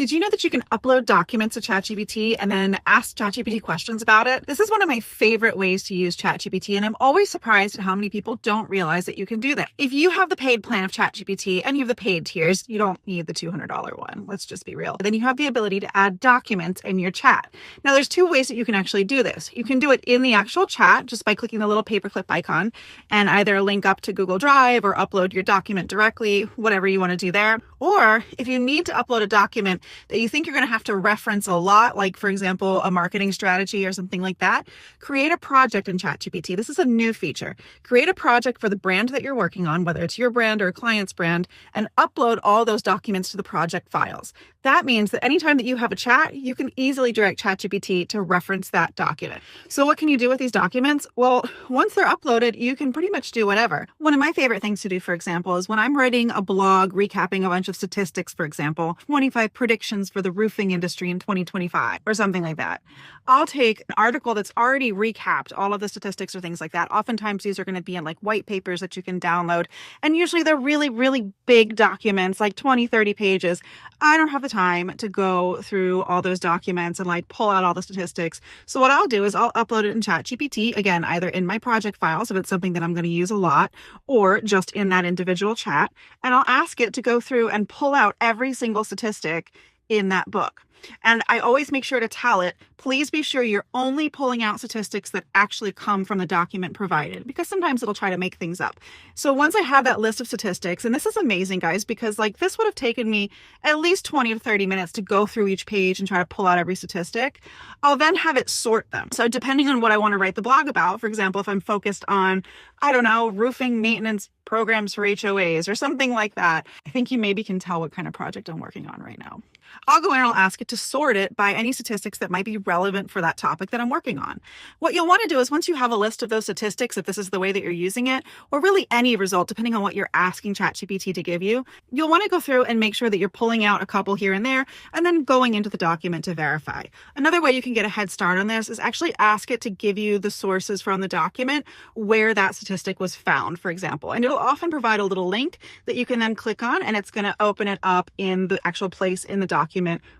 Did you know that you can upload documents to ChatGPT and then ask ChatGPT questions about it? This is one of my favorite ways to use ChatGPT, and I'm always surprised at how many people don't realize that you can do that. If you have the paid plan of ChatGPT and you have the paid tiers, you don't need the $200 one. Let's just be real. Then you have the ability to add documents in your chat. Now, there's two ways that you can actually do this. You can do it in the actual chat just by clicking the little paperclip icon and either link up to Google Drive or upload your document directly, whatever you want to do there. Or if you need to upload a document that you think you're going to have to reference a lot, like for example, a marketing strategy or something like that, create a project in ChatGPT. This is a new feature. Create a project for the brand that you're working on, whether it's your brand or a client's brand, and upload all those documents to the project files. That means that anytime that you have a chat, you can easily direct ChatGPT to reference that document. So what can you do with these documents? Well, once they're uploaded, you can pretty much do whatever. One of my favorite things to do, for example, is when I'm writing a blog recapping a bunch of statistics, for example, 25 predictions for the roofing industry in 2025 or something like that. I'll take an article that's already recapped all of the statistics or things like that. Oftentimes these are going to be in like white papers that you can download. And usually they're really, really big documents, like 20, 30 pages. I don't have the time to go through all those documents and like pull out all the statistics. So what I'll do is I'll upload it in ChatGPT, again, either in my project files if it's something that I'm going to use a lot, or just in that individual chat. And I'll ask it to go through and pull out every single statistic in that book. And I always make sure to tell it, please be sure you're only pulling out statistics that actually come from the document provided, because sometimes it'll try to make things up. So once I have that list of statistics, and this is amazing, guys, because like this would have taken me at least 20 to 30 minutes to go through each page and try to pull out every statistic. I'll then have it sort them. So depending on what I want to write the blog about, for example, if I'm focused on, I don't know, roofing maintenance programs for HOAs or something like that, I think you maybe can tell what kind of project I'm working on right now. I'll go in and I'll ask it to sort it by any statistics that might be relevant for that topic that I'm working on. What you'll want to do is once you have a list of those statistics, if this is the way that you're using it, or really any result, depending on what you're asking ChatGPT to give you, you'll want to go through and make sure that you're pulling out a couple here and there, and then going into the document to verify. Another way you can get a head start on this is actually ask it to give you the sources from the document where that statistic was found, for example. And it'll often provide a little link that you can then click on, and it's going to open it up in the actual place in the document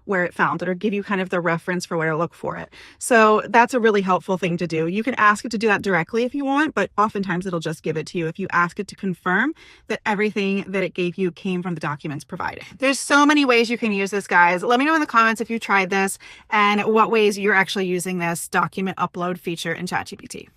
where it found it, or give you kind of the reference for where to look for it. So that's a really helpful thing to do. You can ask it to do that directly if you want, but oftentimes it'll just give it to you if you ask it to confirm that everything that it gave you came from the documents provided. There's so many ways you can use this, guys. Let me know in the comments if you tried this and what ways you're actually using this document upload feature in ChatGPT.